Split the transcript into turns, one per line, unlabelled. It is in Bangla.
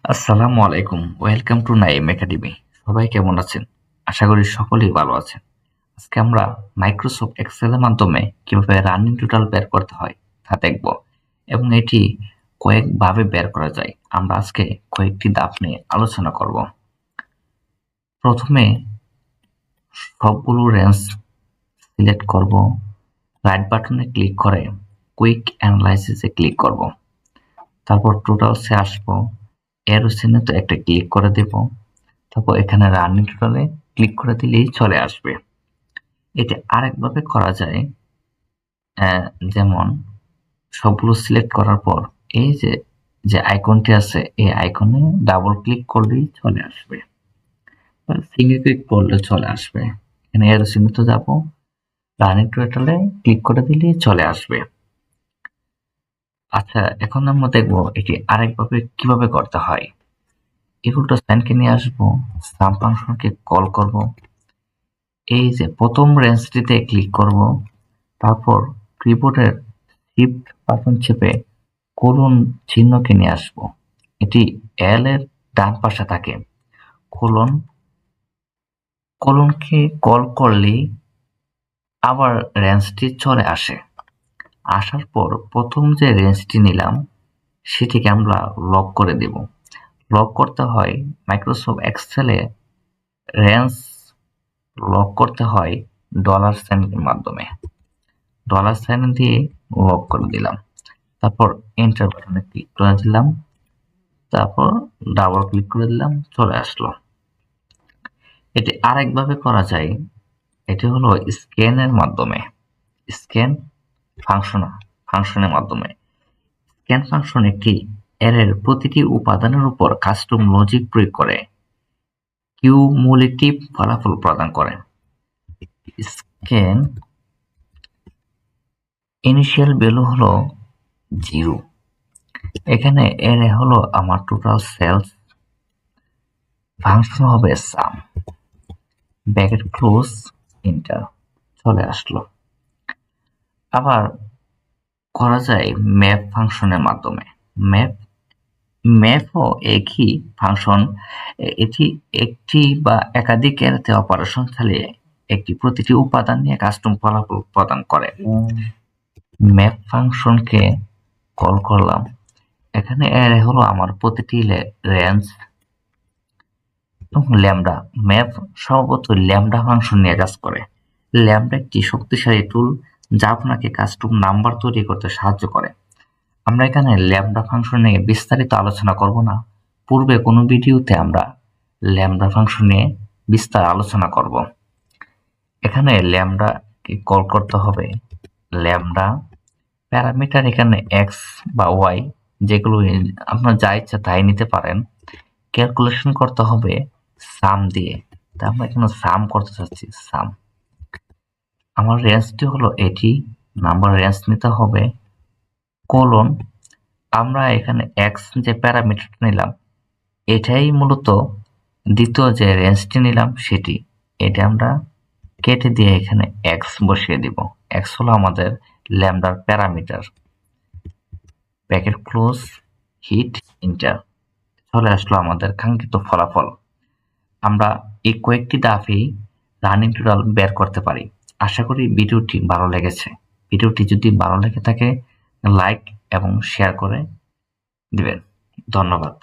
আসসালামু আলাইকুম। Welcome to Naim academy. সবাই কেমন আছেন? আশা করি সকলেই ভালো আছেন। আজকে আমরা মাইক্রোসফট এক্সেল এর মাধ্যমে কিভাবে রানিং টোটাল বের করতে হয় তা দেখব এবং এটি কয়েকভাবে বের করা যায়। আমরা আজকে কয়েকটি ধাপ নিয়ে আলোচনা করব। প্রথমে সবগুলো রেঞ্জ সিলেক্ট করব, রাইট বাটনে ক্লিক করে কুইক অ্যানালাইসিসে ক্লিক করব। তারপর টোটালসে আসবো, এরো চিহ্নতে একটা ক্লিক করে দেব। তারপর এখানে রানিং টোটালে ক্লিক করে দিলেই চলে আসবে। এটা আরেকভাবে করা যায়, যেমন সবগুলো সিলেক্ট করার পর এই যে যে আইকনটি আছে এই আইকনে ডাবল ক্লিক করলেই চলে আসবে, সিঙ্গেল ক্লিক করলে চলে আসবে। এখানে এর চিহ্নতে যাব, রানিং টোটালে ক্লিক করে দিলেই চলে আসবে। আচ্ছা, এখন আমরা দেখবো এটি আরেকভাবে কিভাবে করতে হয়। ইকুয়াল টু সাইনকে নিয়ে আসবো, সাম ফাংশনকে কল করব, এই যে প্রথম রেঞ্জটিতে ক্লিক করব, তারপর কিবোর্ডের শিফট বাটন চেপে কোলন চিহ্নকে নিয়ে আসবো। এটি এল এর ডান পাশে থাকে। কোলনকে কল করলেই আবার রেঞ্জটি চলে আসে। আসার পর প্রথম যে রেঞ্জটি নিলাম সেটিকে আমরা লক করে দেব। লক করতে হয় মাইক্রোসফট এক্সেলে, রেঞ্জ লক করতে হয় ডলার সাইনের মাধ্যমে। ডলার সাইন দিয়ে লক করে দিলাম। তারপর এন্টার বাটনে ক্লিক করে দিলাম। তারপর ডাবল ক্লিক করে দিলাম, চলে আসলো। এটি আরেকভাবে করা যায়, এটি হলো স্ক্যানের মাধ্যমে, স্ক্যান ফাংশনের মাধ্যমে। স্ক্যান ফাংশন একটি অ্যারের প্রতিটি উপাদানের উপর কাস্টম লজিক প্রয়োগ করে কিউমুলেটিভ ফলাফল প্রদান করে। স্ক্যান ইনিশিয়াল ভ্যালু হলো 0। এখানে অ্যারে হলো আমার টোটাল সেলস, ফাংশন হবে সাম, ব্র্যাকেট ক্লোজ, এন্টার, চলে আসলো। আবার করা যায় ম্যাপ ফাংশনের মাধ্যমে। ম্যাপ ম্যাপও একই ফাংশন। এটি একটি বা একাধিক অ্যারেতে অপারেশন চালিয়ে একটি প্রতিটি উপাদান নিয়ে কাস্টম ফলাফল প্রদান করে। ম্যাপ ফাংশনকে কল করলাম, এখানে অ্যারে হলো আমার প্রতিটি রেঞ্জ এবং ল্যামডা। ম্যাপ সম্ভবত ল্যামডা ফাংশন নিয়ে কাজ করে। ল্যামডা একটি শক্তিশালী টুল যা আপনাকে কাস্টম নাম্বার তৈরি করতে সাহায্য করে। আমরা এখানে ল্যামডা ফাংশন নিয়ে বিস্তারিত আলোচনা করব না। পূর্বে কোনো ভিডিওতে আমরা ল্যামডা ফাংশন নিয়ে বিস্তার আলোচনা করব। এখানে ল্যামডাকে কল করতে হবে, ল্যামডা প্যারামিটার এখানে এক্স বা ওয়াই যেগুলো আপনার যা ইচ্ছা তাই নিতে পারেন। ক্যালকুলেশন করতে হবে সাম দিয়ে, তা আমরা এখানে সাম করতে চাচ্ছি, সাম। আমার রেঞ্জটি হলো এটি, নাম্বার রেঞ্জ নিতে হবে, কোলন, আমরা এখানে এক্স যে প্যারামিটারটা নিলাম এটাই মূলত দ্বিতীয় যে রেঞ্জটি নিলাম সেটি। এটা আমরা কেটে দিয়ে এখানে এক্স বসিয়ে দিব। এক্স হলো আমাদের ল্যামডার parameter. Bracket close, hit enter, চলে আসলো আমাদের কাঙ্ক্ষিত ফলাফল। আমরা এই কয়েকটি ধাপেই রানিং টোটাল বের করতে পারি। আশা করি ভিডিওটি ভালো লেগেছে। ভিডিওটি যদি ভালো লেগে থাকে লাইক এবং শেয়ার করে দিবেন। ধন্যবাদ।